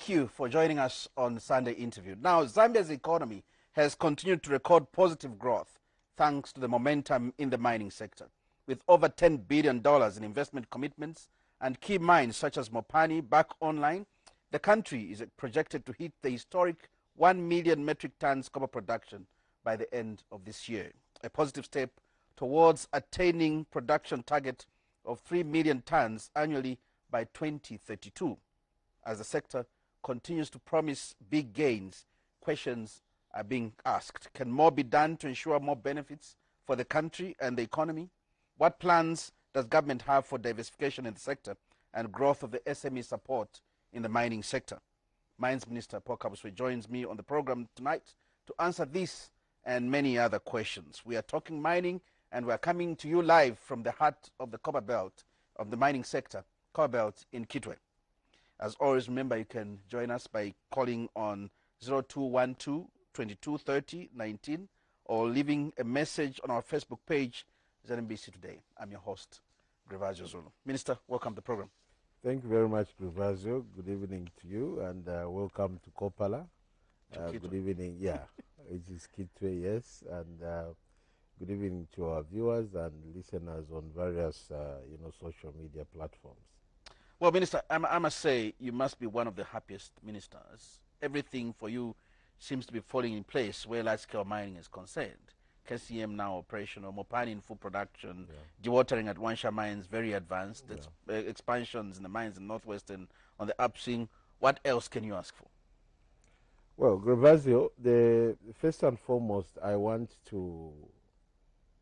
thank you for joining us on Sunday Interview. Now, Zambia's economy has continued to record positive growth thanks to the momentum in the mining sector. With over $10 billion in investment commitments and key mines such as Mopani back online, the country is projected to hit the historic 1 million metric tons copper production by the end of this year, a positive step towards attaining production target of 3 million tons annually by 2032. As the sector continues to promise big gains, questions are being asked. Can more be done to ensure more benefits for the country and the economy? What plans does government have for diversification in the sector and growth of the SME support in the mining sector? Mines Minister Paul KABUSWE joins me on the program tonight to answer this and many other questions. We are talking mining, and we are coming to you live from the heart of the copper belt of the mining sector, copper belt in Kitwe. As always, remember you can join us by calling on 0212 2230 19 or leaving a message on our Facebook page, ZNBC Today. I'm your host, Grevazio Zulu. Minister, welcome to the program. Thank you very much, Grevazio. Good evening to you, and welcome to Kopala. Good evening, yeah, it is Kitwe, yes, and good evening to our viewers and listeners on various, social media platforms. Well, Minister, I must say you must be one of the happiest ministers. Everything for you seems to be falling in place where large-scale mining is concerned. KCM now operational, Mopani in full production, dewatering at Wansha mines very advanced, expansions in the mines in Northwestern on the upswing. What else can you ask for? Well, Grevazio, the first and foremost, I want to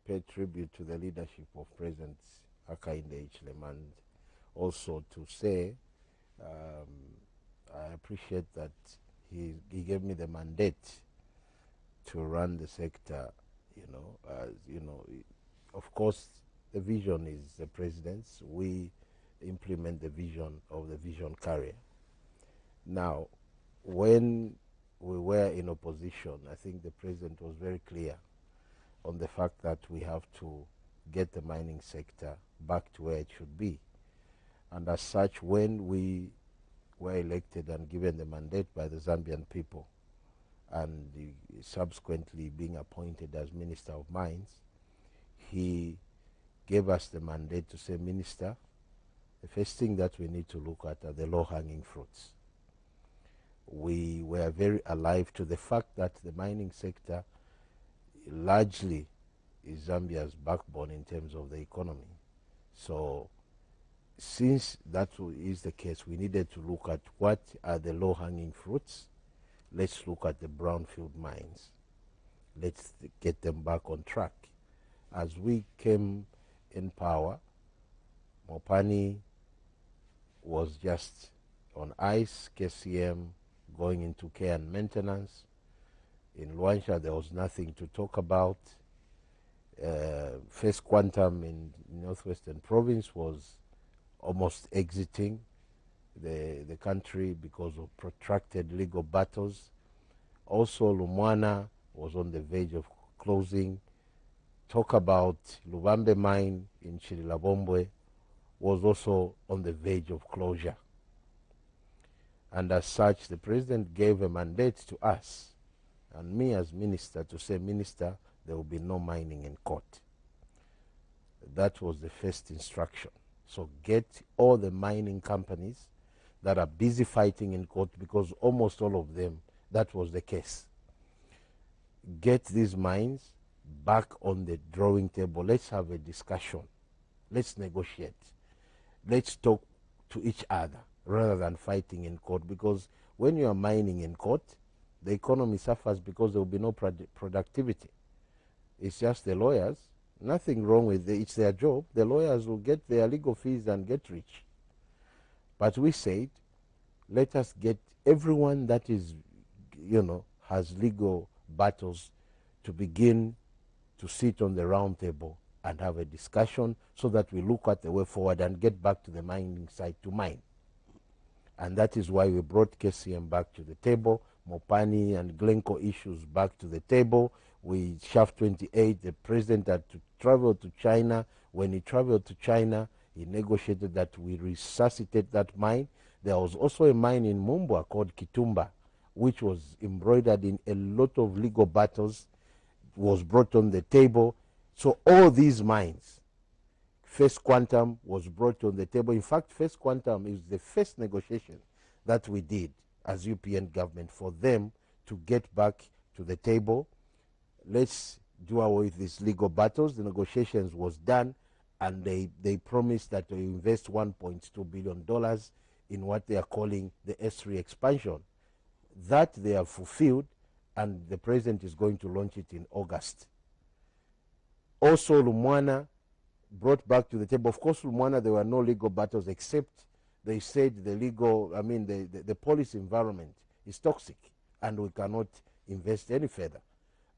pay tribute to the leadership of President Hakainde Hichilema, and also to say I appreciate that he gave me the mandate to run the sector. Of course, the vision is the president's. We implement the vision of the vision carrier. Now, when we were in opposition, I think the president was very clear on the fact that we have to get the mining sector back to where it should be. And as such, when we were elected and given the mandate by the Zambian people, and subsequently being appointed as Minister of Mines, he gave us the mandate to say, Minister, the first thing that we need to look at are the low-hanging fruits. We were very alive to the fact that the mining sector largely is Zambia's backbone in terms of the economy. So since that is the case, we needed to look at what are the low-hanging fruits. Let's look at the brownfield mines. Let's get them back on track. As we came in power, Mopani was just on ice, KCM going into care and maintenance. In Luanshya, there was nothing to talk about. First Quantum in Northwestern Province was almost exiting the country because of protracted legal battles. Also, Lumwana was on the verge of closing. Talk about Lubambe mine in Chirilabombwe was also on the verge of closure. And as such, the president gave a mandate to us and me as minister to say, Minister, there will be no mining in court. That was the first instruction. So get all the mining companies that are busy fighting in court, because almost all of them, that was the case. Get these mines back on the drawing table. Let's have a discussion. Let's negotiate. Let's talk to each other rather than fighting in court, because when you are mining in court, the economy suffers because there will be no productivity. It's just the lawyers. Nothing wrong with it. It's their job. The lawyers will get their legal fees and get rich. But we said, let us get everyone that is, has legal battles to begin to sit on the round table and have a discussion so that we look at the way forward and get back to the mining site to mine. And that is why we brought KCM back to the table, Mopani and Glencoe issues back to the table. We Shaft 28, the president had to travel to China. When he traveled to China, he negotiated that we resuscitate that mine. There was also a mine in Mumbwa called Kitumba, which was embroidered in a lot of legal battles, was brought on the table. So all these mines, First Quantum was brought on the table. In fact, First Quantum is the first negotiation that we did as UPN government for them to get back to the table. Let's do away with these legal battles. The negotiations was done, and they promised that they invest $1.2 billion in what they are calling the S3 expansion. That they have fulfilled, and the president is going to launch it in August. Also, Lumwana brought back to the table. Of course, Lumwana, there were no legal battles, except they said the policy environment is toxic and we cannot invest any further.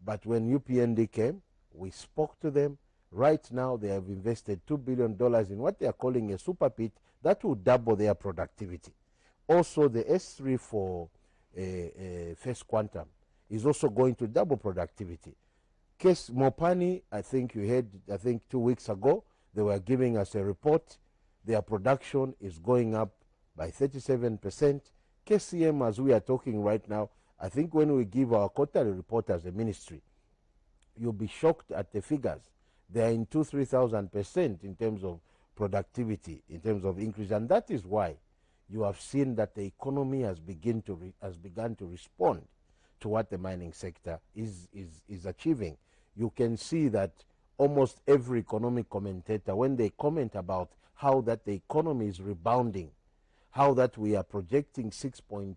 But when UPND came, we spoke to them. Right now, they have invested $2 billion in what they are calling a super pit that will double their productivity. Also, the S3 for First Quantum is also going to double productivity. Case Mopani, I think you heard, 2 weeks ago, they were giving us a report. Their production is going up by 37%. KCM, as we are talking right now, I think when we give our quarterly report as a ministry, you'll be shocked at the figures. They are in 2,000-3,000% in terms of productivity, in terms of increase. And that is why you have seen that the economy has begun to respond to what the mining sector is achieving. You can see that almost every economic commentator, when they comment about how that the economy is rebounding, how that we are projecting 2,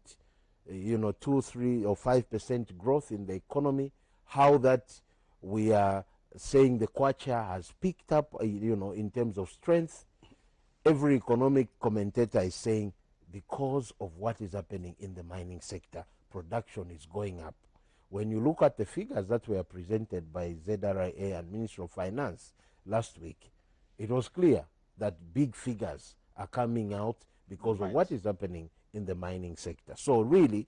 3, or 5% growth in the economy, how that we are saying the kwacha has picked up, in terms of strength. Every economic commentator is saying because of what is happening in the mining sector, production is going up. When you look at the figures that were presented by ZRIA and Minister of Finance last week, it was clear that big figures are coming out because of what is happening in the mining sector. So really,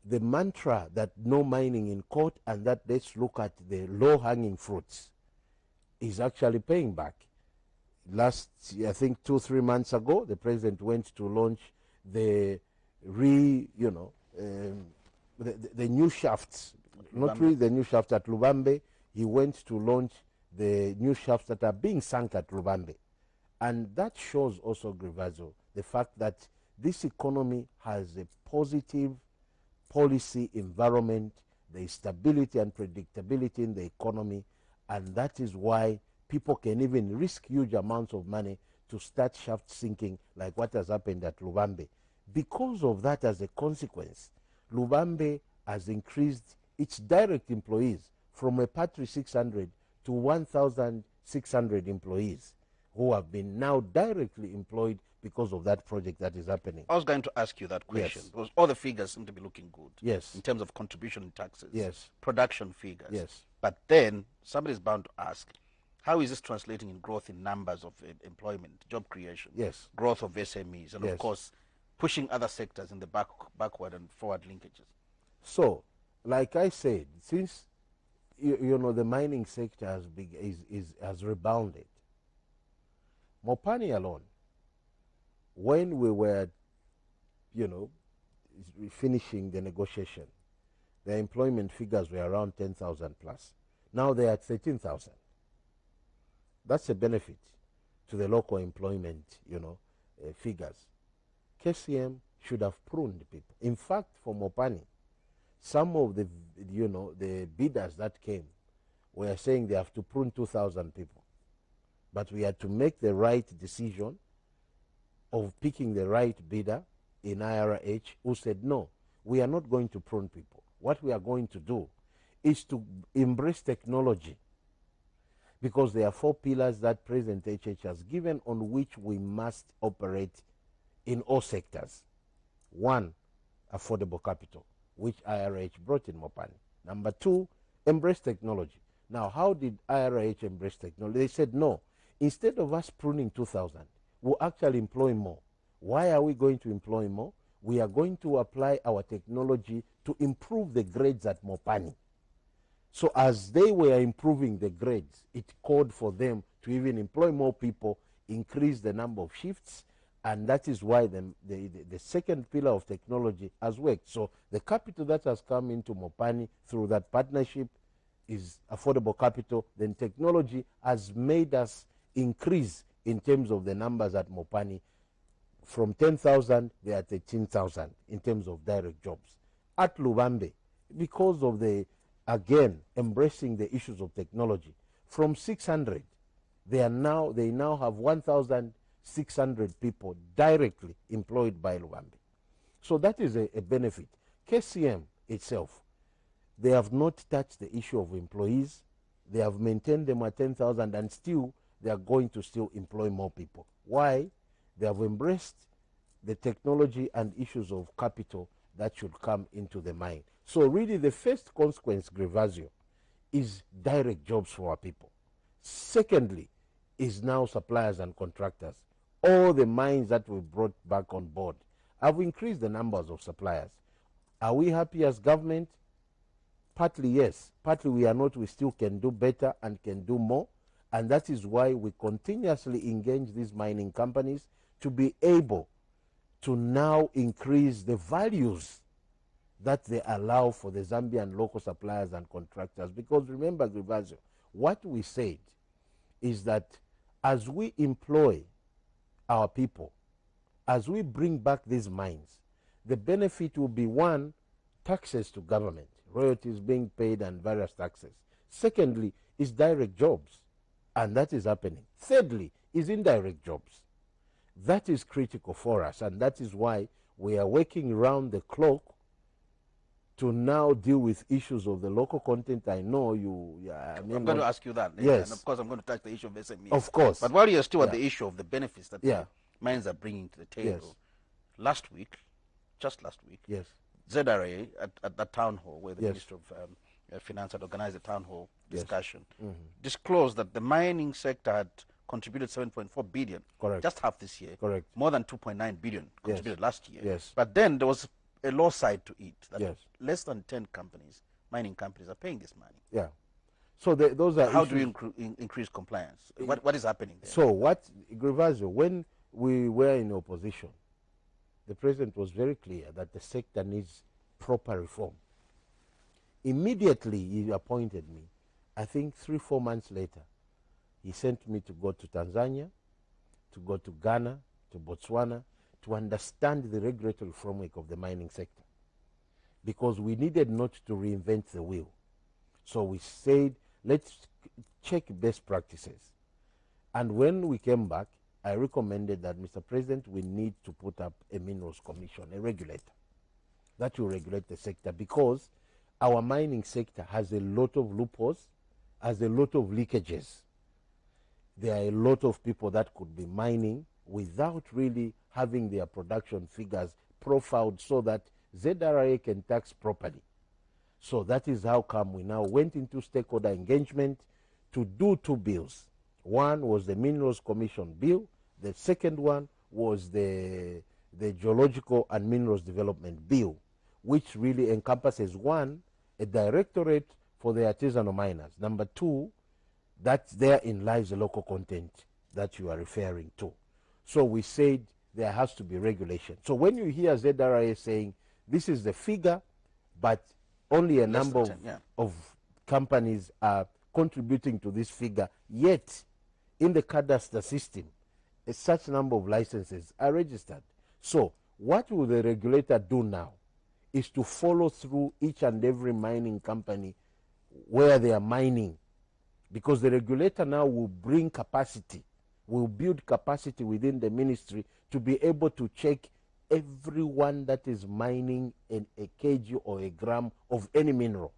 the mantra that no mining in court and that let's look at the low-hanging fruits is actually paying back. Last, I think 2-3 months ago, the president went to launch the new shafts, not really the new shafts at Lubambe. He went to launch the new shafts that are being sunk at Lubambe. And that shows also, Grivazo, the fact that this economy has a positive policy environment, there is stability and predictability in the economy, and that is why people can even risk huge amounts of money to start shaft sinking like what has happened at Lubambe. Because of that, as a consequence, Lubambe has increased its direct employees from a paltry 600 to 1,600 employees who have been now directly employed because of that project that is happening. I was going to ask you that question. Yes. Because all the figures seem to be looking good. Yes. In terms of contribution in taxes. Yes. Production figures. Yes. But then somebody's bound to ask, how is this translating in growth in numbers of employment, job creation? Yes. Growth of SMEs, and Yes. of course, pushing other sectors in the backward and forward linkages. So, like I said, since the mining sector has rebounded, Mopani alone, when we were, finishing the negotiation, the employment figures were around 10,000 plus. Now they are at 13,000. That's a benefit to the local employment, figures. KCM should have pruned people. In fact, for Mopani, some of the, the bidders that came were saying they have to prune 2,000 people. But we had to make the right decision of picking the right bidder in IRH who said, no, we are not going to prune people. What we are going to do is to embrace technology, because there are 4 pillars that President HH has given on which we must operate in all sectors. 1, affordable capital, which IRH brought in Mopani. Number 2, embrace technology. Now, how did IRH embrace technology? They said, no, instead of us pruning 2,000, we'll actually employ more. Why are we going to employ more? We are going to apply our technology to improve the grades at Mopani. So as they were improving the grades, it called for them to even employ more people, increase the number of shifts, And that is why the second pillar of technology has worked. So the capital that has come into Mopani through that partnership is affordable capital. Then technology has made us increase in terms of the numbers at Mopani. From 10,000, they are 13,000 in terms of direct jobs. At Lubambe, because of again, embracing the issues of technology, from 600, they now have 1,600 people directly employed by Lubambe. So that is a benefit. KCM itself, they have not touched the issue of employees. They have maintained them at 10,000, and still they are going to still employ more people. Why? They have embraced the technology and issues of capital that should come into the mine. So really the first consequence, Grevasio, is direct jobs for our people. Secondly, is now suppliers and contractors. All the mines that we brought back on board have increased the numbers of suppliers. Are we happy as government? Partly yes, partly we are not. We still can do better and can do more. And that is why we continuously engage these mining companies to be able to now increase the values that they allow for the Zambian local suppliers and contractors. Because remember, Grevasio, what we said is that as we employ our people, as we bring back these mines, the benefit will be, one, taxes to government, royalties being paid and various taxes. Secondly, is direct jobs, and that is happening. Thirdly, is indirect jobs. That is critical for us, and that is why we are working round the clock to now deal with issues of the local content. I know you... I'm going to ask you that later. Yes. And of course, I'm going to touch the issue of SMEs. Of course. But while you're still at the issue of the benefits that the mines are bringing to the table, Yes. last week, just last week, Yes. ZRA at the town hall where the Yes. Minister of Finance had organized a town hall Yes. discussion, disclosed that the mining sector had contributed 7.4 billion, Correct. just half this year, Correct. more than 2.9 billion contributed last year. Yes. But then there was a low side to it, that Yes. less than 10 companies, mining companies, are paying this money. Yeah. So those are How issues. do you increase compliance? What is happening there? So what, Grevasio, when we were in opposition, the president was very clear that the sector needs proper reform. Immediately he appointed me. I think 3-4 months later, he sent me to go to Tanzania, to go to Ghana, to Botswana, to understand the regulatory framework of the mining sector. Because we needed not to reinvent the wheel. So we said, let's check best practices. And when we came back, I recommended that, Mr. President, we need to put up a minerals commission, a regulator, that will regulate the sector, because our mining sector has a lot of loopholes, has a lot of leakages. There are a lot of people that could be mining without really having their production figures profiled so that ZRA can tax properly. So that is how come we now went into stakeholder engagement to do 2 bills. One was the Minerals Commission bill. The second one was the Geological and Minerals Development bill, which really encompasses, one, a directorate for the artisanal miners. Number 2, that therein lies the local content that you are referring to. So we said there has to be regulation. So when you hear ZRA saying this is the figure, but only a number of companies are contributing to this figure, yet in the cadastre system, a such number of licenses are registered. So what will the regulator do now is to follow through each and every mining company where they are mining, because the regulator now will bring capacity, will build capacity within the ministry to be able to check everyone that is mining a kg or a gram of any mineral.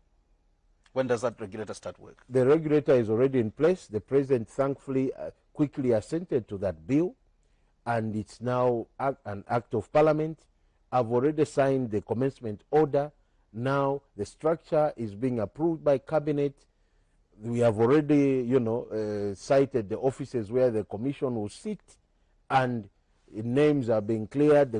When does that regulator start work? The regulator is already in place. The president thankfully quickly assented to that bill, and it's now an act of parliament. I've already signed the commencement order. Now the structure is being approved by cabinet. We have already, cited the offices where the commission will sit, and names are being cleared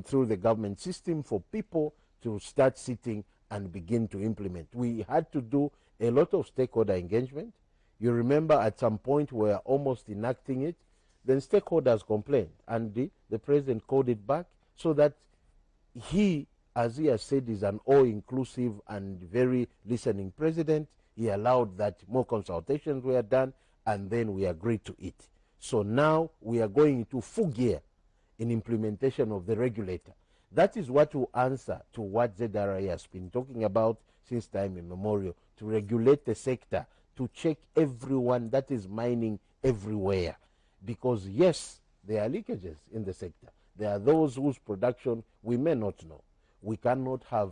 through the government system for people to start sitting and begin to implement. We had to do a lot of stakeholder engagement. You remember at some point we were almost enacting it. Then stakeholders complained, and the president called it back, so that he, as he has said, is an all-inclusive and very listening president. He allowed that more consultations were done, and then we agreed to it. So now we are going into full gear in implementation of the regulator. That is what will answer to what ZRA has been talking about since time immemorial, to regulate the sector, to check everyone that is mining everywhere. Because yes, there are leakages in the sector. There are those whose production we may not know. We cannot have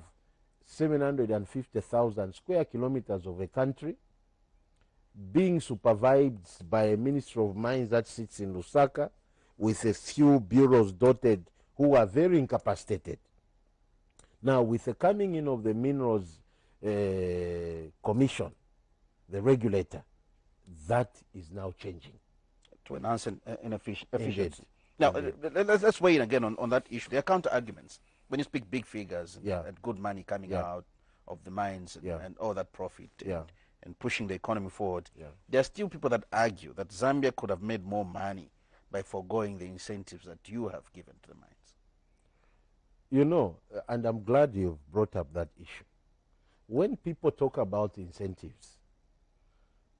750,000 square kilometers of a country being supervised by a Minister of Mines that sits in Lusaka, with a few bureaus dotted who are very incapacitated. Now, with the coming in of the Minerals Commission, the regulator, that is now changing. To enhance efficiency. Now, let's weigh in again on that issue. There are counter-arguments. When you speak big figures and good money coming out of the mines and all that profit and pushing the economy forward, there are still people that argue that Zambia could have made more money by foregoing the incentives that you have given to the mines. You know, and I'm glad you've brought up that issue. When people talk about incentives,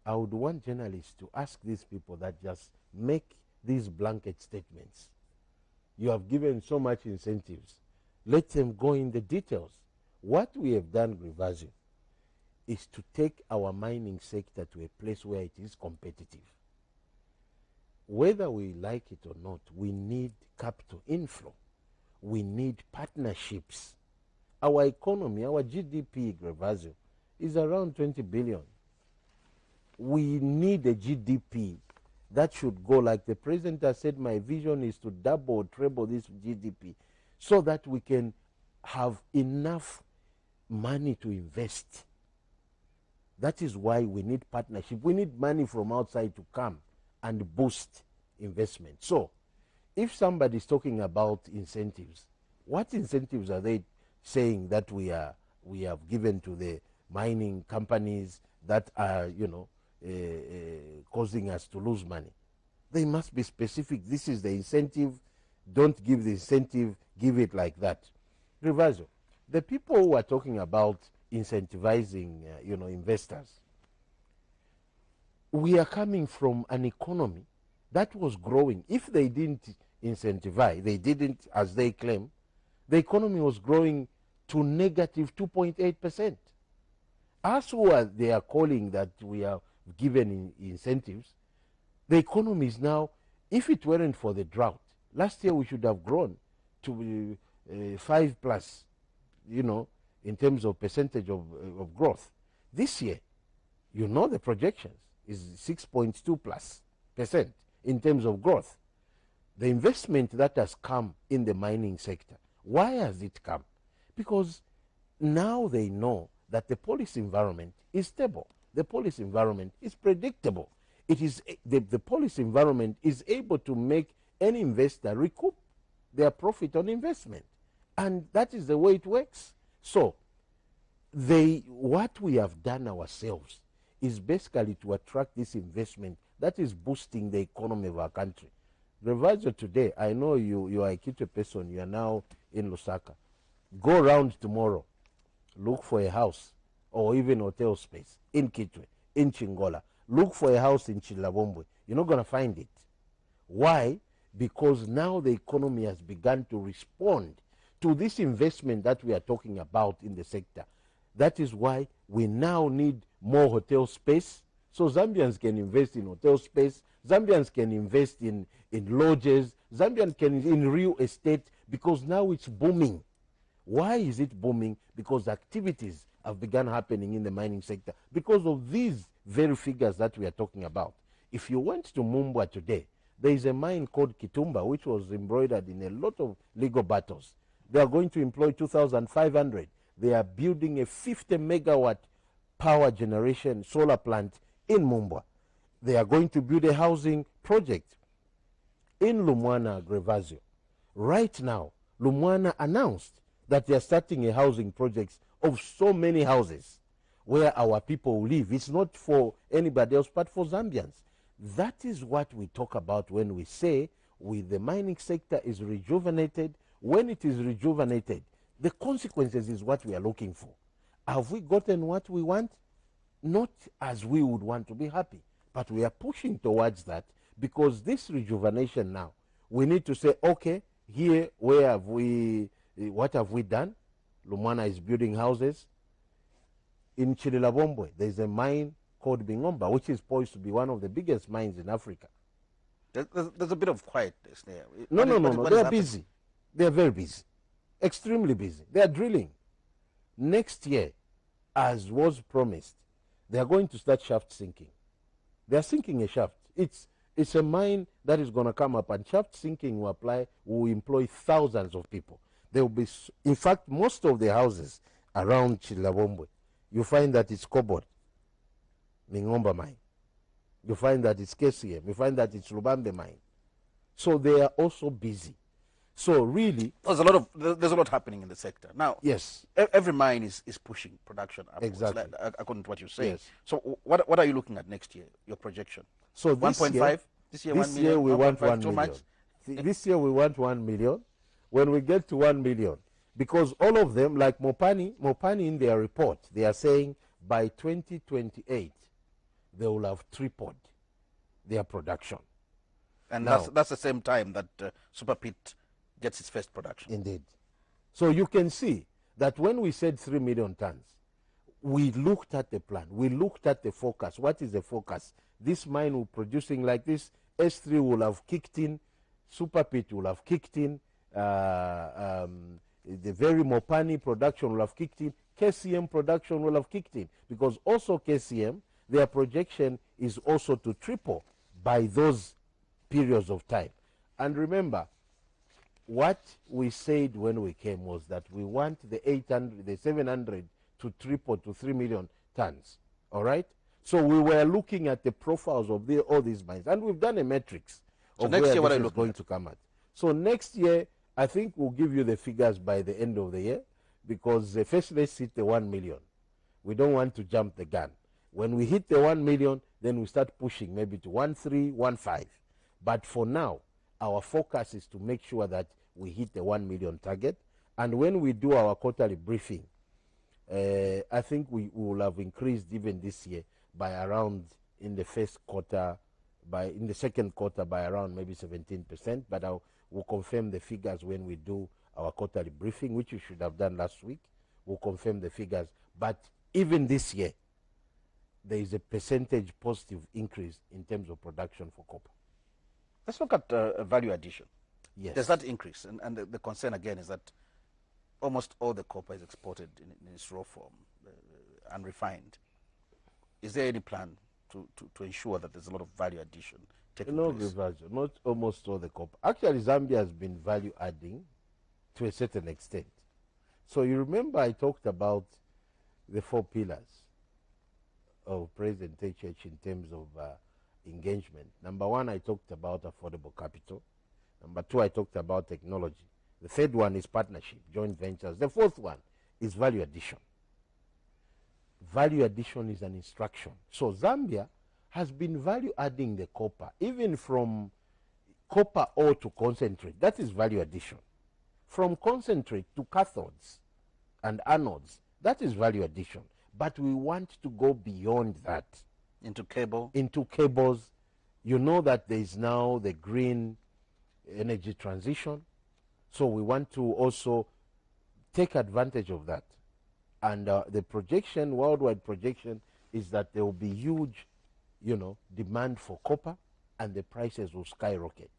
I would want journalists to ask these people that just make these blanket statements. You have given so much incentives. Let them go in the details. What we have done, Grivazio, is to take our mining sector to a place where it is competitive. Whether we like it or not, we need capital inflow. We need partnerships. Our economy, our GDP, Grivazio, is around 20 billion. We need a GDP that should go, like the president has said, my vision is to double or treble this GDP so that we can have enough money to invest. That is why we need partnership. We need money from outside to come and boost investment. So, if somebody is talking about incentives, what incentives are they saying that we have given to the mining companies that are, you know, causing us to lose money? They must be specific. This is the incentive. Don't give the incentive. Give it like that. Reverso, the people who are talking about incentivizing, you know, investors, we are coming from an economy that was growing. If they didn't incentivize, they didn't, as they claim, the economy was growing to negative 2.8%. Us they are calling that we are given incentives, the economy is now, if it weren't for the drought, last year we should have grown to 5 plus, you know, in terms of percentage of growth. This year, you know, the projections is 6.2 plus % in terms of growth. The investment that has come in the mining sector, why has it come? Because now they know that the policy environment is stable. The policy environment is predictable. It is the policy environment is able to make any investor recoup their profit on investment. And that is the way it works. So what we have done ourselves is basically to attract this investment that is boosting the economy of our country. Reverso, today, I know you are a Kitwe person, you are now in Lusaka. Go around tomorrow, look for a house or even hotel space in Kitwe, in Chingola. Look for a house in Chilabombwe. You're not going to find it. Why? Because now the economy has begun to respond to this investment that we are talking about in the sector. That is why we now need more hotel space, so Zambians can invest in hotel space, Zambians can invest in lodges, Zambians can in real estate, because now it's booming. Why is it booming? Because activities have begun happening in the mining sector because of these very figures that we are talking about. If you went to Mumbwa today, there is a mine called Kitumba, which was embroidered in a lot of legal battles. They are going to employ 2,500. They are building a 50 megawatt power generation solar plant in Mumbwa. They are going to build a housing project in Lumwana, Grevazio. Right now, Lumwana announced that they are starting a housing project of so many houses where our people will live. It's not for anybody else, but for Zambians. That is what we talk about when we say the mining sector is rejuvenated. When it is rejuvenated, the consequences is what we are looking for. Have we gotten what we want? Not as we would want to be happy, but we are pushing towards that, because this rejuvenation now, we need to say, okay, here, where have we, what have we done? Lumwana is building houses. In Chililabombwe, there's a mine called Bingomba, which is poised to be one of the biggest mines in Africa. There's a bit of quietness there. No. They are busy. They are very busy, extremely busy. They are drilling. Next year, as was promised, they are going to start shaft sinking. They are sinking a shaft. It's a mine that is going to come up, and shaft sinking will employ thousands of people. There will be, in fact, most of the houses around Chilabombwe, you find that it's cobbled. Mingomba mine. You find that it's KCM. You find that it's Lubambe mine. So they are also busy. So really, there's a lot happening in the sector now. Yes, every mine is pushing production upwards, exactly, according to what you're saying. Yes. So what are you looking at next year? Your projection? So 1.5 this year. 1 million. We want 1 million. Much? This year we want 1 million. When we get to 1 million, because all of them, like Mopani in their report, they are saying by 2028 they will have tripled their production. And now, that's the same time that Super Pit gets its first production. Indeed. So you can see that when we said 3 million tons, we looked at the plan. We looked at the focus. What is the focus? This mine will producing like this. S3 will have kicked in. Super Pit will have kicked in. The very Mopani production will have kicked in. KCM production will have kicked in. Because also KCM, their projection is also to triple by those periods of time. And remember, what we said when we came was that we want the 800, the 700 to triple to 3 million tons. All right? So we were looking at the profiles of all these mines. And we've done a matrix of next where year, this is going to come at. So next year, I think we'll give you the figures by the end of the year, because first let's hit the 1 million. We don't want to jump the gun. When we hit the 1 million, then we start pushing maybe to 1.3, 1.5. But for now, our focus is to make sure that we hit the 1 million target. And when we do our quarterly briefing, I think we will have increased even this year by around, in the second quarter by around maybe 17%. But we'll confirm the figures when we do our quarterly briefing, which we should have done last week. We'll confirm the figures. But even this year, there is a percentage positive increase in terms of production for copper. Let's look at value addition. Yes. There's that increase. And the concern again is that almost all the copper is exported in its raw form, unrefined. Is there any plan to ensure that there's a lot of value addition taking place? Not almost all the copper. Actually, Zambia has been value adding to a certain extent. So you remember I talked about the 4 pillars of President HH in terms of engagement. Number 1, I talked about affordable capital. Number 2, I talked about technology. The third one is partnership, joint ventures. The fourth one is value addition. Value addition is an instruction. So Zambia has been value adding the copper, even from copper ore to concentrate. That is value addition. From concentrate to cathodes and anodes, that is value addition. But we want to go beyond that. Into cable? Into cables. You know that there is now the green energy transition. So we want to also take advantage of that. And the projection, worldwide projection, is that there will be huge, demand for copper, and the prices will skyrocket.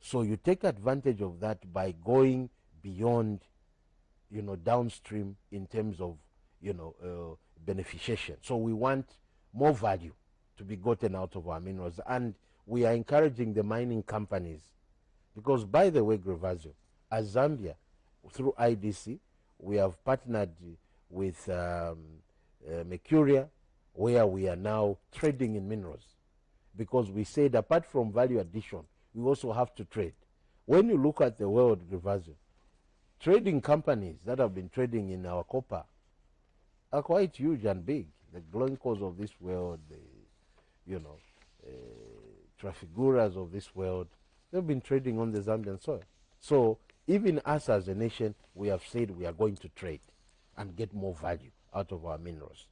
So you take advantage of that by going beyond, downstream in terms of, beneficiation. So we want more value to be gotten out of our minerals. And we are encouraging the mining companies, because, by the way, Grevazio, as Zambia, through IDC, we have partnered with Mercuria, where we are now trading in minerals. Because we said, apart from value addition, we also have to trade. When you look at the world, Grevazio, trading companies that have been trading in our copper are quite huge and big. The Glencores of this world, trafiguras of this world, they've been trading on the Zambian soil. So even us as a nation, we have said we are going to trade and get more value out of our minerals.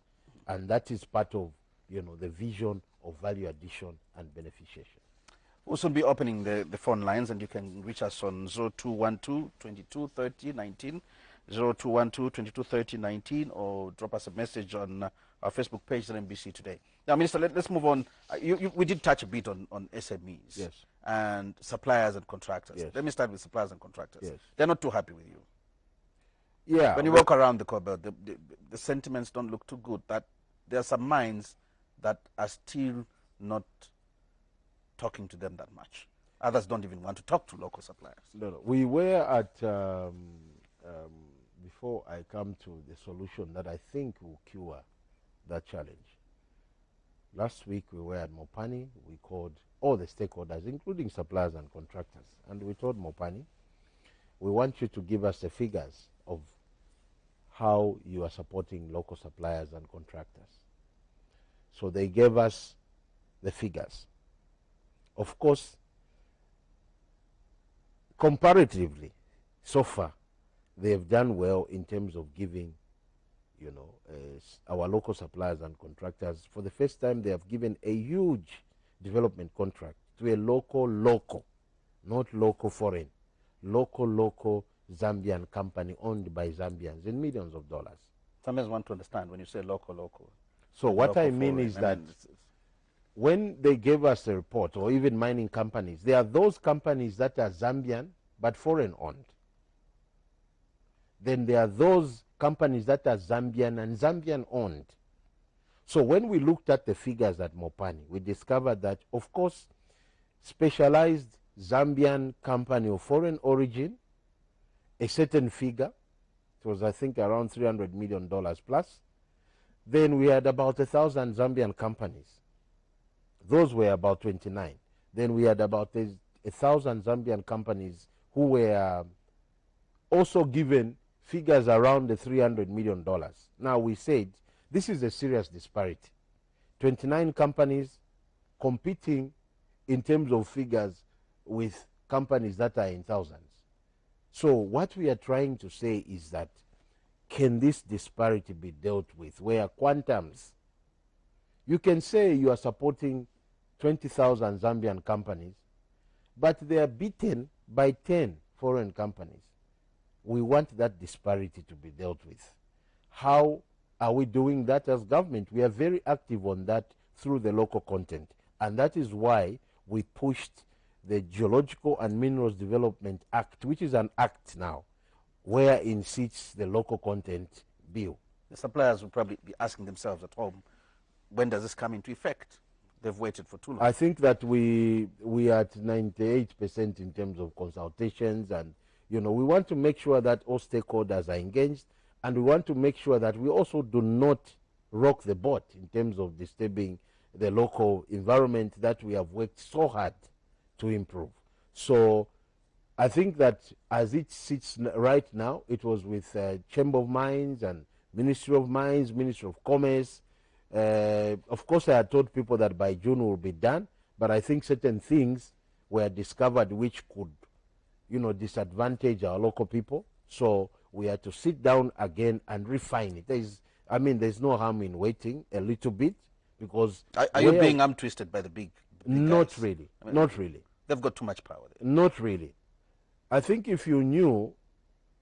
And that is part of, the vision of value addition and beneficiation. We'll soon be opening the phone lines, and you can reach us on 0212 22 30 19, 0212 22 30 19, or drop us a message on our Facebook page at NBC Today. Now, Minister, let's move on. We did touch a bit on SMEs. Yes. And suppliers and contractors. Yes. Let me start with suppliers and contractors. Yes. They're not too happy with you. Yeah. When you walk around the Cobalt, the sentiments don't look too good. That there are some mines that are still not talking to them that much. Others don't even want to talk to local suppliers. No. We were at, before I come to the solution that I think will cure that challenge. Last week we were at Mopani. We called all the stakeholders, including suppliers and contractors, and we told Mopani, we want you to give us the figures of how you are supporting local suppliers and contractors. So they gave us the figures. Of course, comparatively, so far, they have done well in terms of giving, our local suppliers and contractors. For the first time, they have given a huge development contract to a local, not local foreign, local Zambian company owned by Zambians in millions of dollars. Zambians want to understand when you say local. So what I mean is that when they gave us a report, or even mining companies, there are those companies that are Zambian but foreign owned. Then there are those companies that are Zambian and Zambian owned. So when we looked at the figures at Mopani, we discovered that, of course, specialized Zambian company of foreign origin, a certain figure, it was I think around $300 million plus. Then we had about 1,000 Zambian companies. Those were about 29. Then we had about 1,000 Zambian companies who were also given figures around the $300 million. Now we said, this is a serious disparity. 29 companies competing in terms of figures with companies that are in thousands. So what we are trying to say is that, can this disparity be dealt with, where quantums, you can say you are supporting 20,000 Zambian companies, but they are beaten by 10 foreign companies. We want that disparity to be dealt with. How are we doing that as government? We are very active on that through the local content. And that is why we pushed the Geological and Minerals Development Act, which is an act now, wherein sits the local content bill. The suppliers will probably be asking themselves at home, when does this come into effect? They've waited for too long. I think that we are at 98% in terms of consultations, and we want to make sure that all stakeholders are engaged, and we want to make sure that we also do not rock the boat in terms of disturbing the local environment that we have worked so hard to improve. So I think that as it sits right now, it was with Chamber of Mines and Ministry of Mines, Ministry of Commerce. Of course, I had told people that by June will be done, but I think certain things were discovered which could, disadvantage our local people. So we had to sit down again and refine it. There's no harm in waiting a little bit, because... Are you being arm twisted by the big not guys? really. Not really. They've got too much power there. Not really. I think if you knew,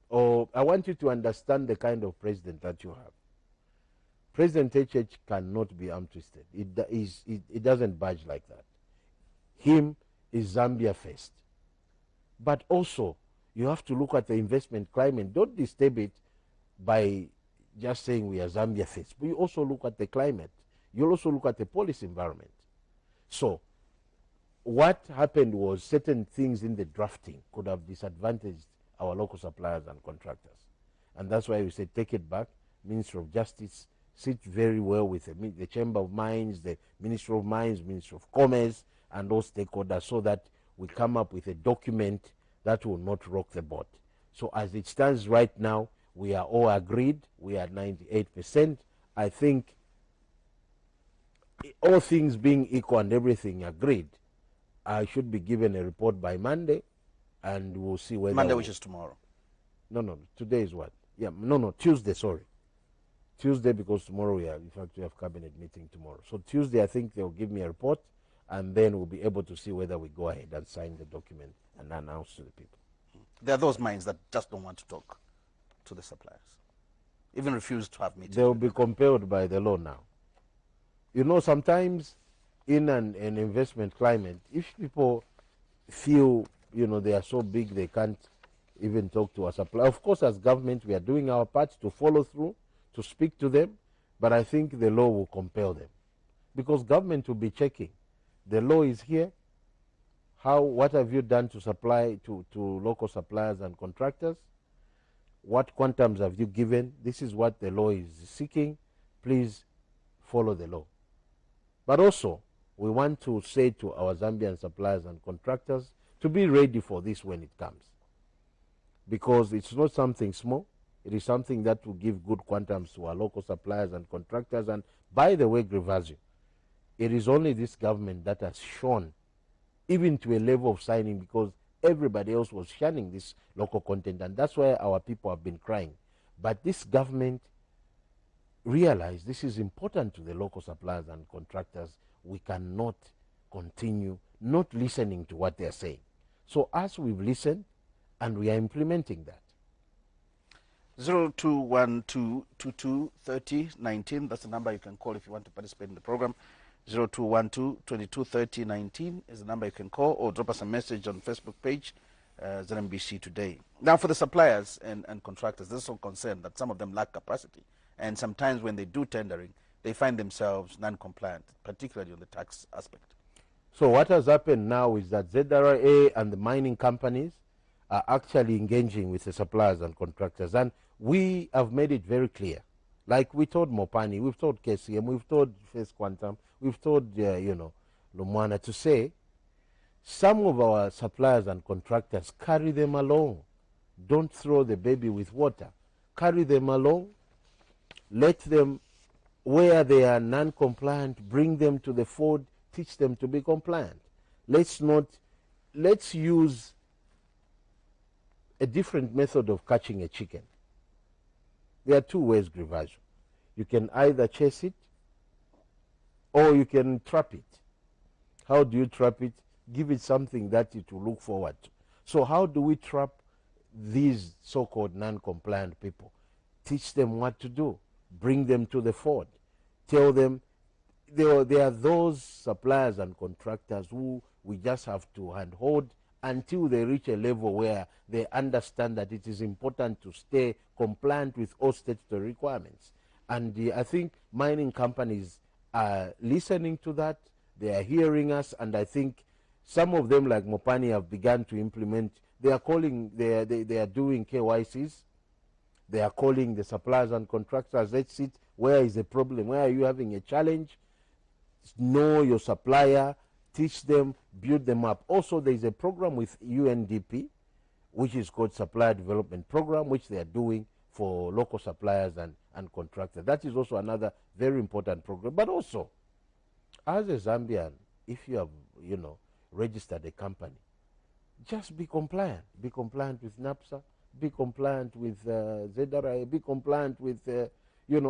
or I want you to understand the kind of president that you have. President HH cannot be arm twisted. It doesn't budge like that. Him is Zambia first. But also, you have to look at the investment climate. Don't disturb it by just saying we are Zambia first. But you also look at the climate. You also look at the policy environment. So, what happened was certain things in the drafting could have disadvantaged our local suppliers and contractors. And that's why we said take it back. Minister of Justice, sit very well with the Chamber of Mines, the Ministry of Mines, Ministry of Commerce, and those stakeholders, so that we come up with a document that will not rock the boat. So as it stands right now, we are all agreed. We are 98%. I think all things being equal and everything agreed, I should be given a report by Monday, and we'll see whether... Monday, which is tomorrow. No, today is what? Yeah, no, Tuesday, sorry. Tuesday, because tomorrow we have cabinet meeting tomorrow. So Tuesday, I think they'll give me a report, and then we'll be able to see whether we go ahead and sign the document and announce to the people. There are those mines that just don't want to talk to the suppliers, even refuse to have meetings. They will be compelled by the law now. You know, sometimes in an investment climate, if people feel, you know, they are so big they can't even talk to a supplier. Of course, as government, we are doing our part to follow through, to speak to them, but I think the law will compel them, because government will be checking. The law is here. What have you done to supply to local suppliers and contractors? What quantums have you given? This is what the law is seeking. Please follow the law. But also, we want to say to our Zambian suppliers and contractors to be ready for this when it comes, because it's not something small. It is something that will give good quantums to our local suppliers and contractors. And by the way, Grivazio, it is only this government that has shown, even to a level of signing, because everybody else was shunning this local content, and that's why our people have been crying. But this government realized this is important to the local suppliers and contractors. We cannot continue not listening to what they're saying. So as we've listened, and we are implementing that. 0212223019, that's the number you can call if you want to participate in the program. 0212223019 is the number you can call, or drop us a message on Facebook page, ZNBC Today. Now, for the suppliers and contractors, there's some concern that some of them lack capacity, and sometimes when they do tendering, they find themselves non-compliant, particularly on the tax aspect. So what has happened now is that ZRA and the mining companies are actually engaging with the suppliers and contractors, and we have made it very clear. Like we told Mopani, we've told KCM, we've told First Quantum, we've told, Lumwana, to say some of our suppliers and contractors, carry them along. Don't throw the baby with water. Carry them along. Let them, where they are non-compliant, bring them to the fore, teach them to be compliant. Let's use a different method of catching a chicken. There are two ways, Grivazio. You can either chase it, or you can trap it. How do you trap it? Give it something that it will look forward to. So how do we trap these so-called non-compliant people? Teach them what to do. Bring them to the fore. Tell them there are those suppliers and contractors who we just have to handhold until they reach a level where they understand that it is important to stay compliant with all statutory requirements. And I think mining companies are listening to that. They are hearing us, and I think some of them, like Mopani, have begun to implement. They are doing KYCs. They are calling the suppliers and contractors. Let's see, where is the problem? Where are you having a challenge? Know your supplier. Teach them, build them up. Also, there is a program with UNDP, which is called Supplier Development Program, which they are doing for local suppliers and contractors. That is also another very important program. But also, as a Zambian, if you have, registered a company, just be compliant. Be compliant with NAPSA. Be compliant with ZRA. Be compliant with,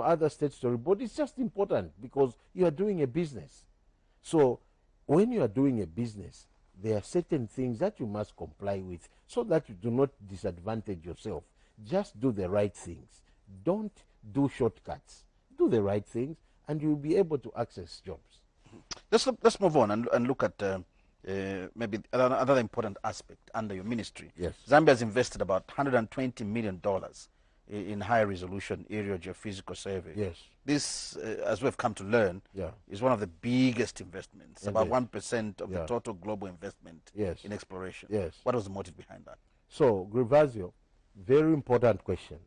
other statutory bodies. It's just important because you are doing a business. So when you are doing a business, there are certain things that you must comply with so that you do not disadvantage yourself. Just do the right things. Don't do shortcuts. Do the right things, and you'll be able to access jobs. Let's move on and look at maybe another important aspect under your ministry. Yes. Zambia has invested about $120 million in high-resolution aerial geophysical survey. Yes. This, as we've come to learn, is one of the biggest investments, about 1% of the total global investment in exploration. Yes. What was the motive behind that? So, Grivazio, very important question.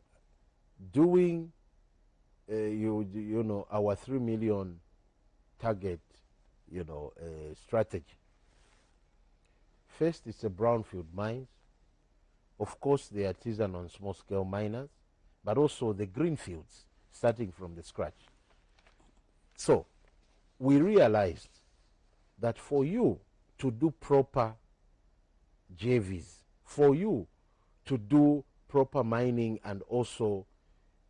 Doing, our 3 million target, strategy. First, it's a brownfield mines. Of course, the artisan and small-scale miners, but also the green fields, starting from the scratch. So, we realized that for you to do proper JVs, for you to do proper mining and also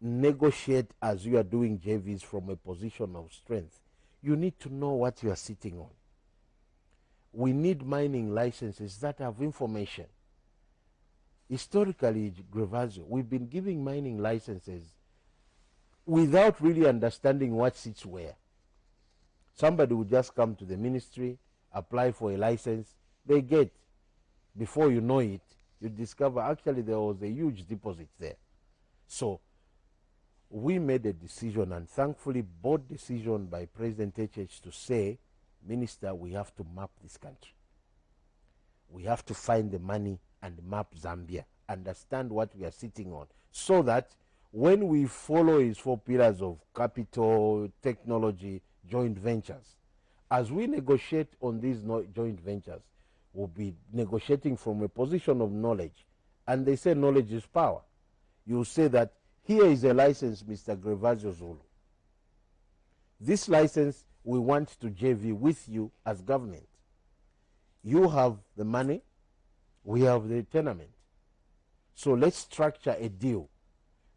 negotiate as you are doing JVs from a position of strength, you need to know what you are sitting on. We need mining licenses that have information. Historically, Grevazio, we've been giving mining licenses without really understanding what sits where. Somebody would just come to the ministry, apply for a license, they get. Before you know it, you discover actually there was a huge deposit there. So we made a decision, and thankfully board decision by President HH to say, Minister, we have to map this country. We have to find the money and map Zambia, understand what we are sitting on, so that when we follow his 4 pillars of capital, technology, joint ventures, as we negotiate on these joint ventures, we'll be negotiating from a position of knowledge. And they say knowledge is power. You say that here is a license, Mr. Grevazio Zulu. This license we want to JV with you as government. You have the money, we have the tenement. So let's structure a deal.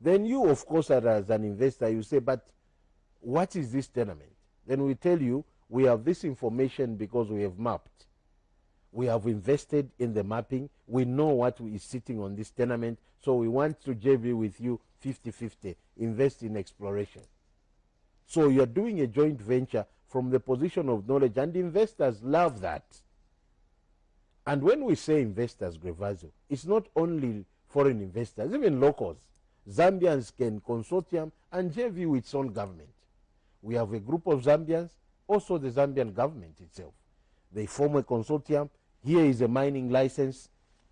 Then you, of course, as an investor, you say, but what is this tenement? Then we tell you, we have this information because we have mapped. We have invested in the mapping. We know what is sitting on this tenement. So we want to JV with you 50-50, invest in exploration. So you're doing a joint venture from the position of knowledge, and investors love that. And when we say investors, Grevazio, it's not only foreign investors, even locals. Zambians can consortium and JV with its own government. We have a group of Zambians, also the Zambian government itself. They form a consortium. Here is a mining license.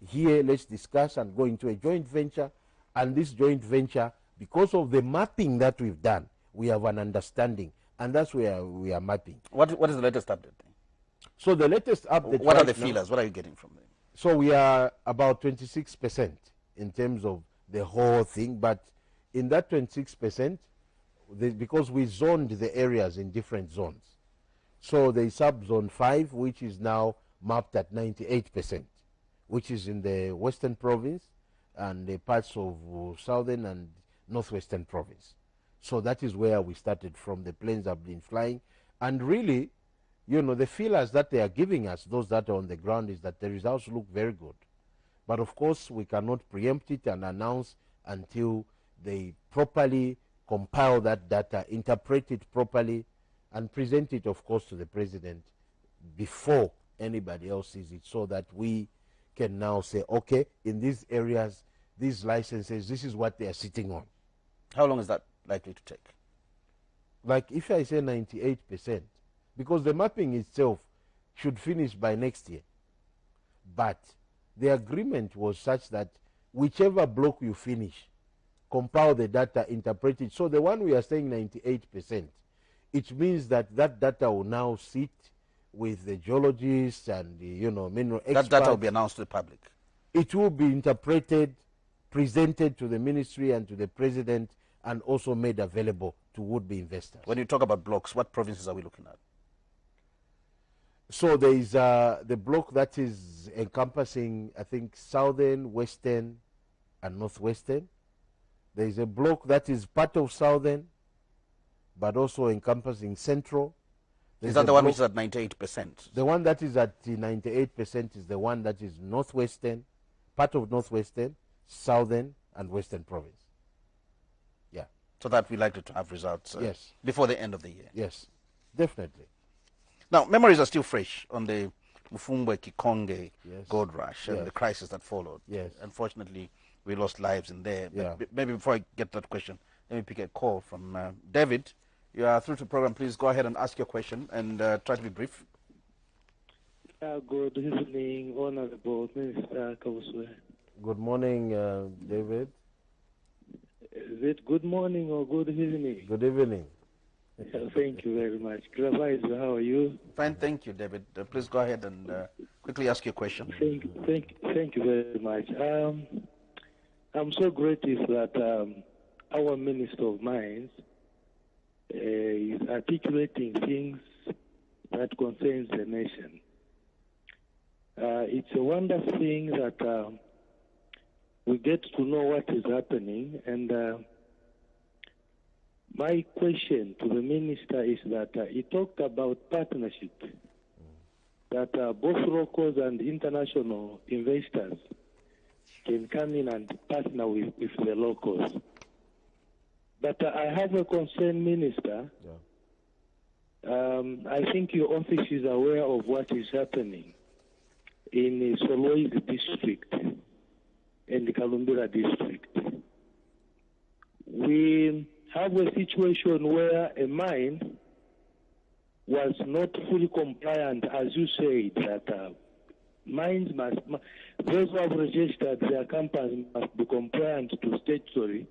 Here, let's discuss and go into a joint venture. And this joint venture, because of the mapping that we've done, we have an understanding. And that's where we are mapping. What is the latest update? So the latest update. What are the feelers? What are you getting from them? So we are about 26% in terms of the whole thing. But in that 26%, because we zoned the areas in different zones. So the sub-zone 5, which is now mapped at 98%, which is in the Western Province and the parts of Southern and Northwestern Province. So that is where we started from. The planes have been flying. And really, you know, the feelers that they are giving us, those that are on the ground, is that the results look very good. But of course, we cannot preempt it and announce until they properly compile that data, interpret it properly, and present it, of course, to the president before anybody else sees it, so that we can now say, okay, in these areas, these licenses, this is what they are sitting on. How long is that likely to take? Like if I say 98%, because the mapping itself should finish by next year. But the agreement was such that whichever block you finish, compile the data, interpret it. So the one we are saying 98%, it means that that data will now sit with the geologists and the, you know, mineral experts. That data will be announced to the public. It will be interpreted, presented to the ministry and to the president, and also made available to would-be investors. When you talk about blocks, what provinces are we looking at? So there is the block that is encompassing, I think, Southern, Western, and Northwestern. There is a block that is part of Southern, but also encompassing Central. Is that the one which is at 98%? The one that is at 98% is the one that is Northwestern, part of Northwestern, Southern, and Western Province. Yeah. So that we likely to have results yes, before the end of the year. Yes, definitely. Now, memories are still fresh on the Mufumbwe Kikonge yes, gold rush and yes, the crisis that followed. Yes. Unfortunately, we lost lives in there. Yeah. But maybe before I get that question, let me pick a call from David. You are through to the program. Please go ahead and ask your question and try to be brief. Good evening, Honorable Minister KABUSWE. Good morning, David. Is it good morning or good evening? Good evening. Thank you very much. Grevazio, how are you? Fine, thank you, David. Please go ahead and quickly ask your question. Thank you very much. I'm so grateful that our Minister of Mines is articulating things that concerns the nation. It's a wonderful thing that we get to know what is happening, and my question to the minister is that he talked about partnership, that both locals and international investors can come in and partner with the locals. But I have a concern, Minister. Yeah. I think your office is aware of what is happening in Solwezi district and the Kalumbira district. We have a situation where a mine was not fully compliant, as you said, that mines must, those who have registered their companies must be compliant to statutory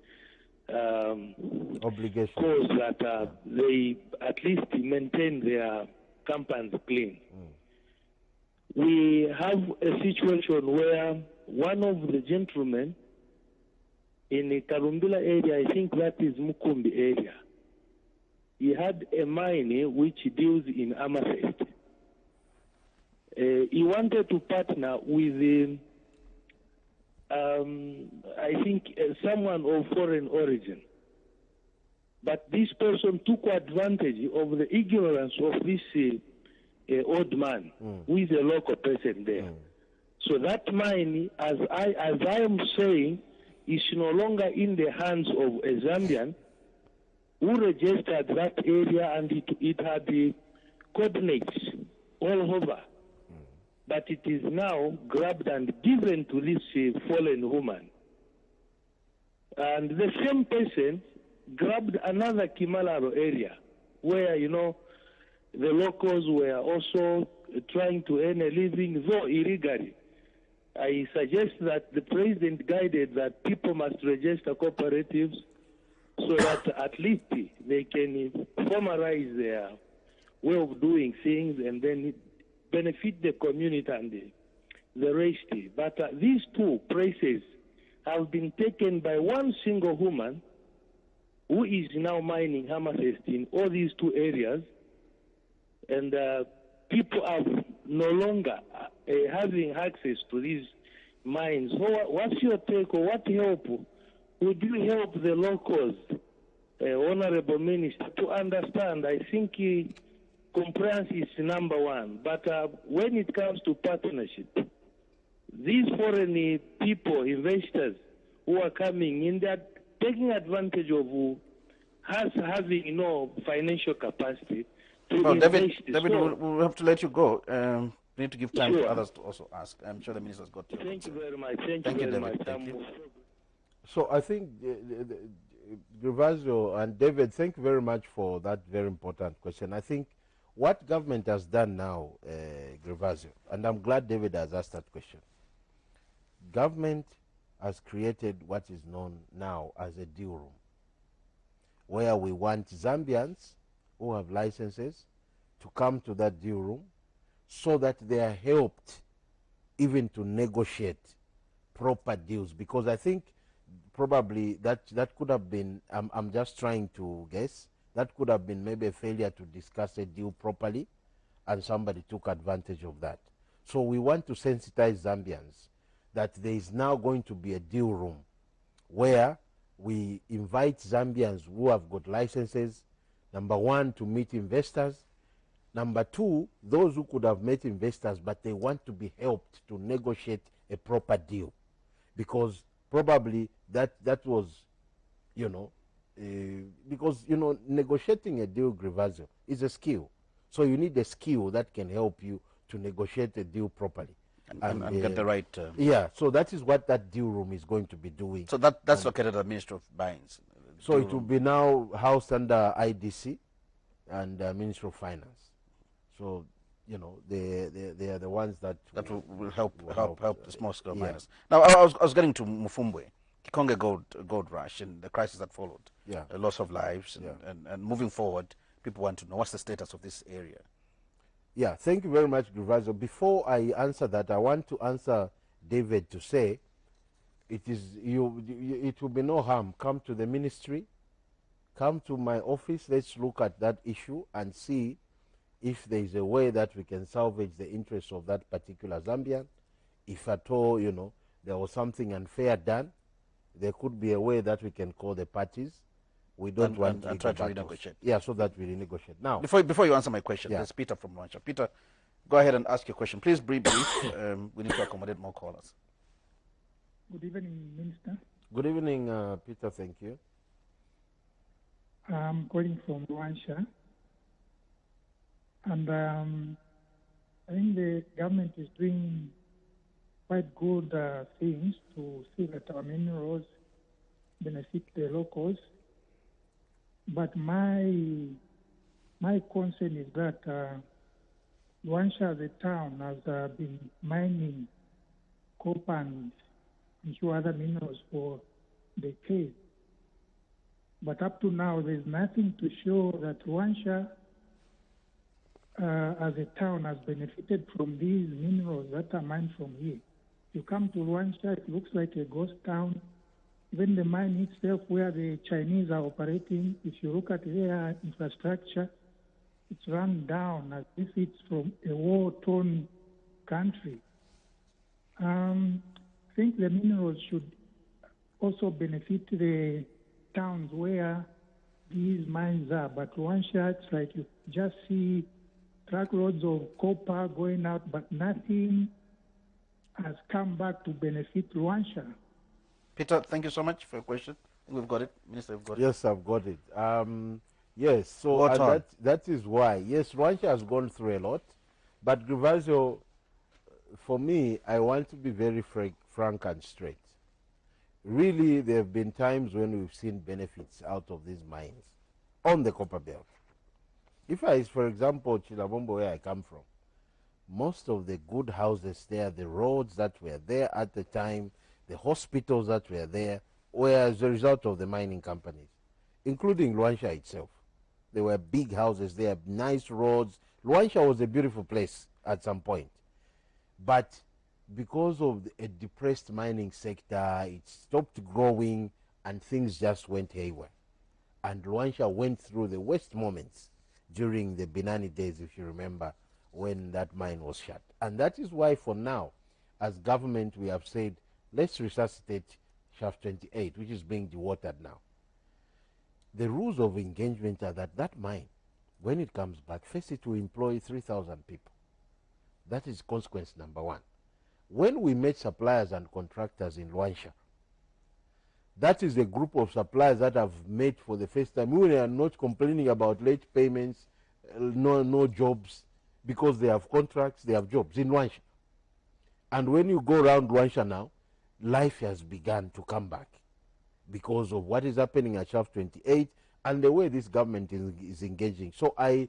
obligation, cause that they at least maintain their companies clean. We have a situation where one of the gentlemen in the Karumbila area, I think that is Mukumbi area, he had a mine which deals in amethyst. He wanted to partner with, I think, someone of foreign origin. But this person took advantage of the ignorance of this old man, who is a local person there. So that mine, as I am saying, is no longer in the hands of a Zambian who registered that area, and it had the coordinates all over. But it is now grabbed and given to this fallen woman. And the same person grabbed another Kimalaro area where, you know, the locals were also trying to earn a living, though illegally. I suggest that the president guided that people must register cooperatives so that at least they can formalize their way of doing things and then benefit the community and the rest. But these two places have been taken by one single woman who is now mining amethyst in all these two areas, and people are no longer having access to these mines. So what's your take, or what help would you help the locals, Honorable Minister, to understand? I think compliance is number one, but when it comes to partnership, these foreign people, investors who are coming in, they're taking advantage of us having no financial capacity to invest. David, we'll have to let you go. We need to give time for others to also ask. I'm sure the minister's got your Thank concern. you very much. Thank you David. very much. Thank you. So I think Gervasio and David, thank you very much for that very important question. I think what government has done now, Gervasio, and I'm glad David has asked that question. Government has created what is known now as a deal room, where we want Zambians who have licenses to come to that deal room so that they are helped even to negotiate proper deals. Because I think probably that could have been, I'm just trying to guess, that could have been maybe a failure to discuss a deal properly, and somebody took advantage of that. So we want to sensitize Zambians that there is now going to be a deal room where we invite Zambians who have got licenses, number one, to meet investors, number two, those who could have met investors but they want to be helped to negotiate a proper deal. Because probably that was, you know, because, you know, negotiating a deal, Gervasio, is a skill. So you need a skill that can help you to negotiate a deal properly. And get the right... yeah, so that is what that deal room is going to be doing. So that's located at the Ministry of Mines. So it will be now housed under IDC and Ministry of Finance. So, you know, they are the ones that will help the small-scale miners. Now, I was getting to Mufumbwe, Kikonge gold rush and the crisis that followed. Yeah. The loss of lives and moving forward, people want to know what's the status of this area. Yeah, thank you very much, Gervasio. Before I answer that, I want to answer David to say, it will be no harm. Come to the ministry, come to my office. Let's look at that issue and see if there is a way that we can salvage the interests of that particular Zambian, if at all, you know, there was something unfair done, there could be a way that we can call the parties. We don't want and try to renegotiate. Yeah, so that we renegotiate. Now, before you answer my question, yeah. there's Peter from Luancha. Peter, go ahead and ask your question. Please be brief. We need to accommodate more callers. Good evening, Minister. Good evening, Peter. Thank you. I'm calling from Luancha. And I think the government is doing quite good things to see that our minerals benefit the locals. But my concern is that Luancha as a town has been mining copper and a few other minerals for decades. But up to now, there's nothing to show that Luancha as a town has benefited from these minerals that are mined from here. You come to Luancha, it looks like a ghost town. Even the mine itself, where the Chinese are operating, if you look at their infrastructure, it's run down as if it's from a war-torn country. I think the minerals should also benefit the towns where these mines are. But Luancha, it's like you just see truckloads of copper going out, but nothing has come back to benefit Luancha. Peter, thank you so much for your question. We've got it. Minister, we've got it. Yes, I've got it. Yes, so that is why. Yes, Luancha has gone through a lot. But Grivazio, for me, I want to be very frank and straight. Really, there have been times when we've seen benefits out of these mines on the copper belt. If for example, Chilabombo, where I come from, most of the good houses there, the roads that were there at the time, the hospitals that were there, were as a result of the mining companies, including Luancha itself. There were big houses there, nice roads. Luancha was a beautiful place at some point. But because of a depressed mining sector, it stopped growing and things just went haywire. And Luancha went through the worst moments during the Binani days, if you remember, when that mine was shut. And that is why for now, as government, we have said, let's resuscitate Shaft 28, which is being dewatered now. The rules of engagement are that that mine, when it comes back, first it will employ 3,000 people. That is consequence number one. When we met suppliers and contractors in Luancha, that is a group of suppliers that have met for the first time. We are not complaining about late payments, no jobs, because they have contracts, they have jobs in Luancha. And when you go around Luancha now, life has begun to come back because of what is happening at Shaft 28 and the way this government is engaging. So I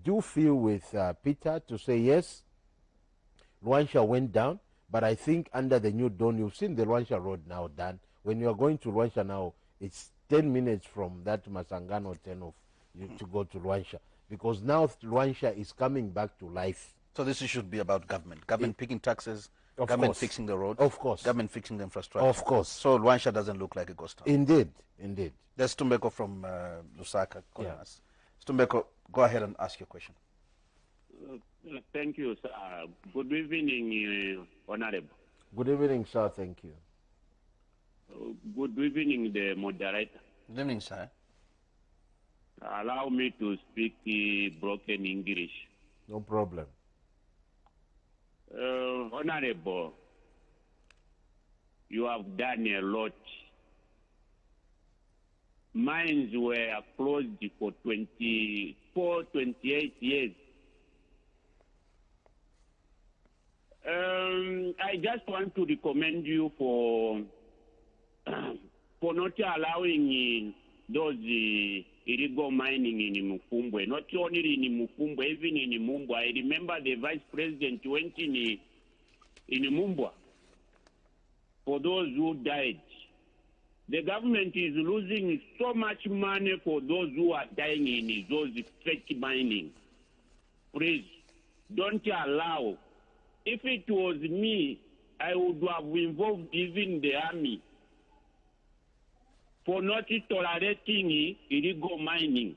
do feel with Peter to say, yes, Luancha went down, but I think under the new dawn, you've seen the Luancha road now done. When you are going to Luancha now, it's 10 minutes from that Masangano 10 of you to go to Luancha, because now Luancha is coming back to life. So this should be about government. Government picking taxes, of government course. fixing the roads. Of course. Government fixing the infrastructure. Of course. So Luancha doesn't look like a ghost town. Indeed, indeed. There's Tumbeko from Lusaka calling us. Tumbeko, go ahead and ask your question. Thank you, sir. Good evening, Honorable. Good evening, sir. Thank you. Good evening, the moderator. Good evening, sir. Allow me to speak broken English. No problem. Honorable, you have done a lot. Mines were closed for 24, 28 years. I just want to recommend you for not allowing those illegal mining in Mufumbwe. Not only in Mufumbwe, even in Mumbwa. I remember the vice president went in Mumbwa for those who died. The government is losing so much money for those who are dying in those fake mining. Please, don't allow. If it was me, I would have involved even the army for not tolerating illegal mining.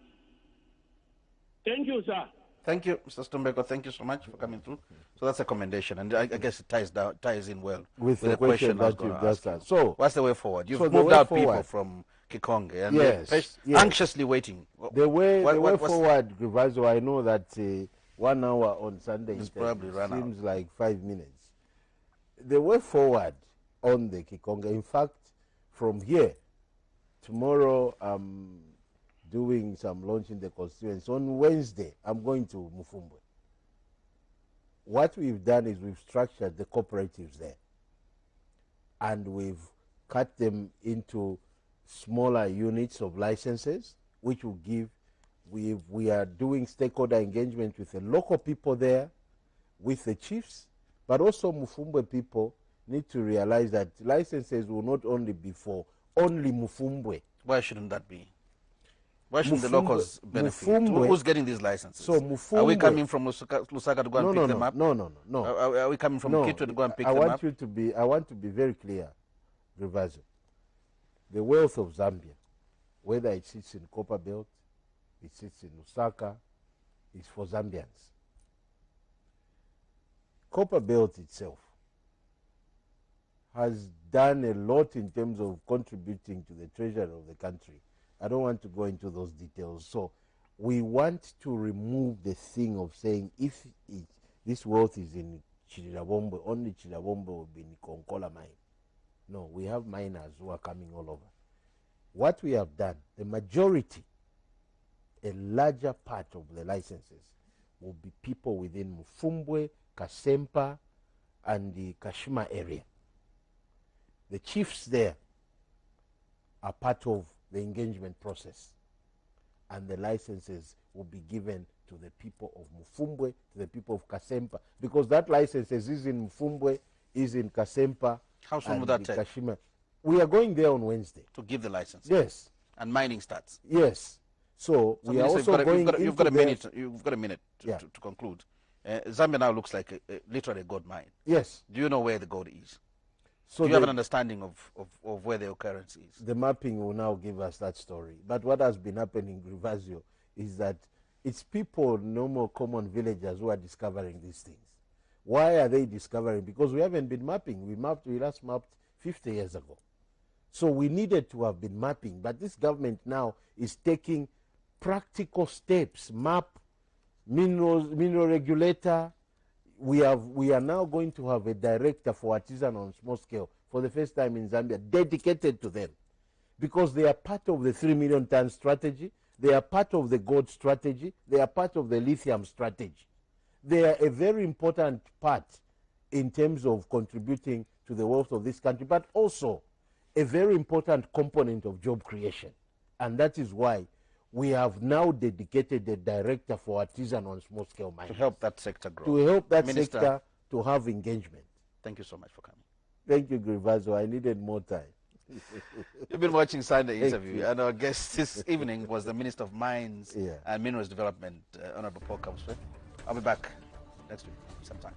Thank you, sir. Thank you, Mr. Stumbeko. Thank you so much for coming through. So that's a commendation, and I guess it ties in well with the question I was that going you've to ask just you. asked. So, what's the way forward? You've so the moved way out forward, people from Kikonge, and yes, they're anxiously waiting. The way what's forward, Grivazo, I know that 1 hour on Sunday probably run seems like 5 minutes. The way forward on the Kikonge, in fact, from here, tomorrow I'm doing some launch in the constituency. On Wednesday, I'm going to Mufumbwe. What we've done is we've structured the cooperatives there, and we've cut them into smaller units of licenses, which will give, we are doing stakeholder engagement with the local people there, with the chiefs, but also Mufumbwe people need to realize that licenses will not only be for only Mufumbwe. Why shouldn't that be? Why shouldn't the locals benefit? Who's getting these licenses? So Mufumbwe, are we coming from Lusaka to go and pick them up? No. Are we coming from Kitwe to go and pick them up? I want to be very clear, Grivazo. The wealth of Zambia, whether it sits in Copperbelt, it sits in Lusaka, is for Zambians. Copperbelt itself has done a lot in terms of contributing to the treasury of the country. I don't want to go into those details. So we want to remove the thing of saying if this wealth is in Chirabombo, only Chirabombo will be in Konkola mine. No, we have miners who are coming all over. What we have done, the majority, a larger part of the licenses will be people within Mufumbwe, Kasempa, and the Kashima area. The chiefs there are part of the engagement process, and the licenses will be given to the people of Mufumbwe, to the people of Kasempa, because that licenses is in Mufumbwe, is in Kasempa. How soon will that take? Kashima. We are going there on Wednesday. To give the license? Yes. And mining starts? Yes. So we are also going you've got a minute yeah. to conclude. Zambia now looks like literally a gold mine. Yes. Do you know where the gold is? So do you have an understanding of where the occurrence is? The mapping will now give us that story. But what has been happening, Grivazio, is that it's people, normal common villagers, who are discovering these things. Why are they discovering? Because we haven't been mapping. We last mapped 50 years ago. So we needed to have been mapping. But this government now is taking practical steps, map, mineral regulator. We are now going to have a director for artisan on small scale for the first time in Zambia, dedicated to them, because they are part of the 3 million ton strategy, they are part of the gold strategy, they are part of the lithium strategy. They are a very important part in terms of contributing to the wealth of this country, but also a very important component of job creation. And that is why we have now dedicated a director for artisan on small scale mining. To help that sector grow. To help that Minister, sector to have engagement. Thank you so much for coming. Thank you, Grivazo. I needed more time. You've been watching Sunday Interview, and our guest this evening was the Minister of Mines and Minerals Development, Honorable Paul KABUSWE. I'll be back next week, sometime.